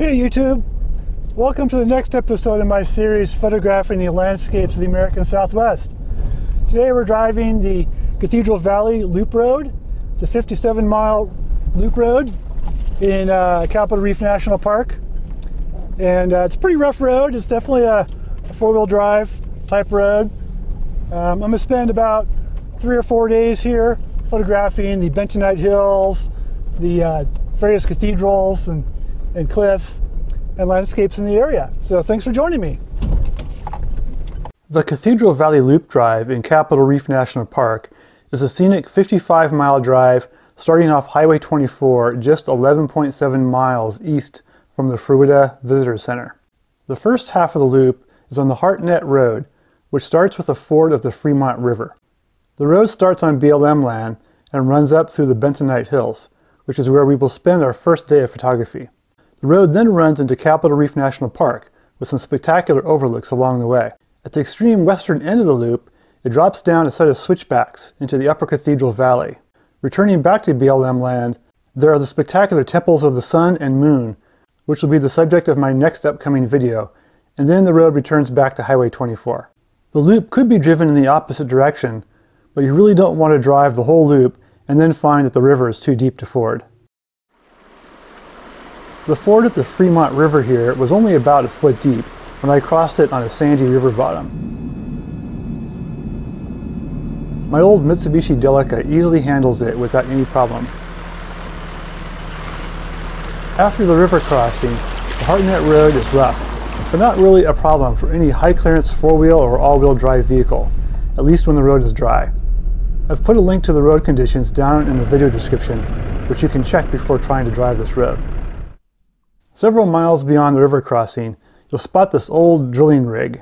Hey YouTube, welcome to the next episode in my series photographing the landscapes of the American Southwest. Today we're driving the Cathedral Valley Loop Road. It's a 57-mile loop road in Capitol Reef National Park, and it's a pretty rough road. It's definitely a four-wheel drive type road. I'm going to spend about 3 or 4 days here photographing the Bentonite Hills, the various cathedrals and cliffs and landscapes in the area. So thanks for joining me. The Cathedral Valley Loop Drive in Capitol Reef National Park is a scenic 55-mile drive starting off Highway 24 just 11.7 miles east from the Fremont Visitor Center. The first half of the loop is on the Hartnett Road, which starts with a ford of the Fremont River. The road starts on BLM land and runs up through the Bentonite Hills, which is where we will spend our first day of photography. The road then runs into Capitol Reef National Park with some spectacular overlooks along the way. At the extreme western end of the loop, it drops down a set of switchbacks into the upper Cathedral Valley. Returning back to BLM land, there are the spectacular temples of the sun and moon, which will be the subject of my next upcoming video, and then the road returns back to Highway 24. The loop could be driven in the opposite direction, but you really don't want to drive the whole loop and then find that the river is too deep to ford. The ford at the Fremont River here was only about a foot deep when I crossed it on a sandy river bottom. My old Mitsubishi Delica easily handles it without any problem. After the river crossing, the Hartnett Road is rough, but not really a problem for any high-clearance four-wheel or all-wheel drive vehicle, at least when the road is dry. I've put a link to the road conditions down in the video description, which you can check before trying to drive this road. Several miles beyond the river crossing, you'll spot this old drilling rig,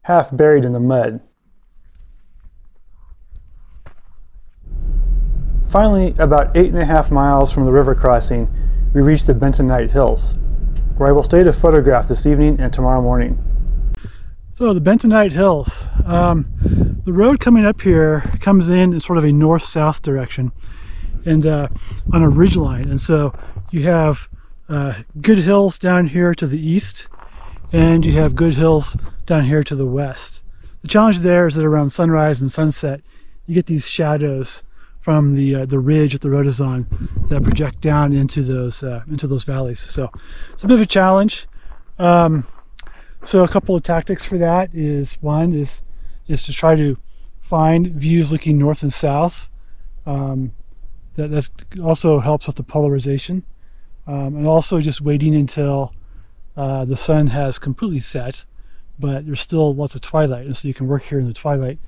half buried in the mud. Finally, about 8.5 miles from the river crossing, we reach the Bentonite Hills, where I will stay to photograph this evening and tomorrow morning. So the Bentonite Hills, the road coming up here comes in sort of a north-south direction and on a ridge line, and so you have good hills down here to the east, and you have good hills down here to the west. The challenge there is that around sunrise and sunset, you get these shadows from the ridge that the road is on that project down into those valleys. So it's a bit of a challenge. So a couple of tactics for that is, one is to try to find views looking north and south. That also helps with the polarization. And also just waiting until the sun has completely set, but there's still lots of twilight, and so you can work here in the twilight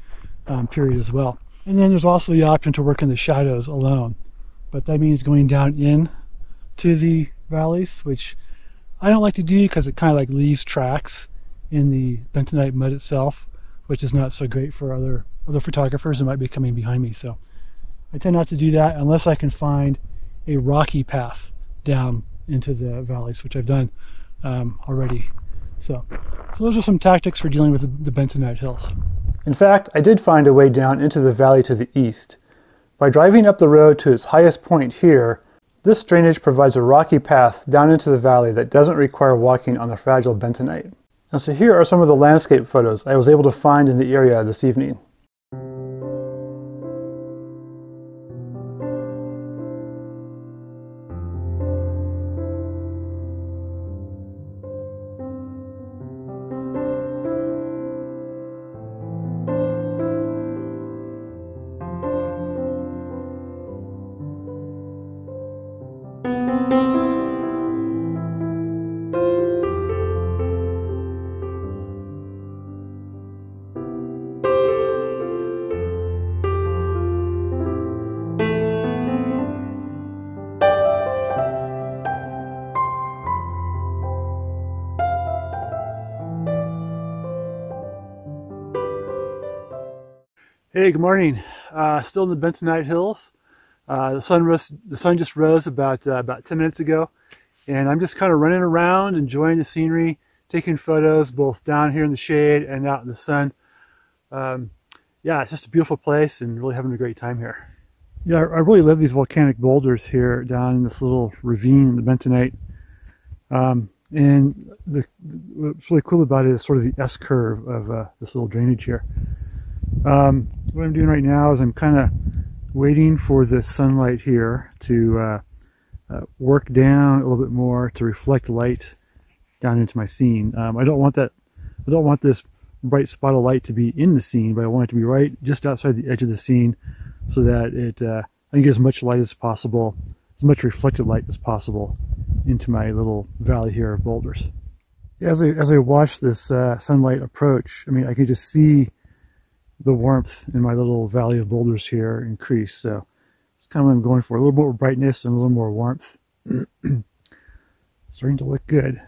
period as well. And then there's also the option to work in the shadows alone, but that means going down in to the valleys, which I don't like to do because it kind of like leaves tracks in the bentonite mud itself, which is not so great for other photographers who might be coming behind me. So I tend not to do that unless I can find a rocky path down into the valleys, which I've done already. So those are some tactics for dealing with the Bentonite Hills. In fact, I did find a way down into the valley to the east. By driving up the road to its highest point here, this drainage provides a rocky path down into the valley that doesn't require walking on the fragile bentonite. And so here are some of the landscape photos I was able to find in the area this evening. Hey, good morning. Still in the Bentonite Hills. The sun just rose about 10 minutes ago, and I'm just kind of running around, enjoying the scenery, taking photos both down here in the shade and out in the sun. Yeah, it's just a beautiful place and really having a great time here. Yeah, I really love these volcanic boulders here down in this little ravine in the Bentonite. And what's really cool about it is sort of the S-curve of this little drainage here. What I'm doing right now is I'm kind of waiting for the sunlight here to work down a little bit more to reflect light down into my scene. I don't want this bright spot of light to be in the scene, but I want it to be right just outside the edge of the scene, so that I can get as much light as possible, as much reflected light as possible into my little valley here of boulders. As I watch this sunlight approach, I mean, I can just see the warmth in my little valley of boulders here increase. So it's kind of what I'm going for, a little more brightness and a little more warmth. Starting to look good.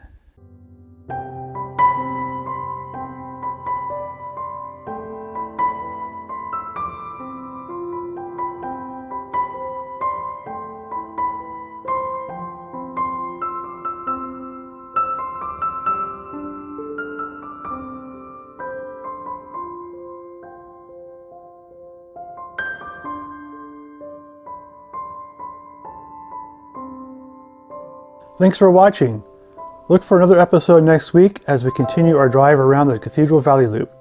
Thanks for watching. Look for another episode next week as we continue our drive around the Cathedral Valley Loop.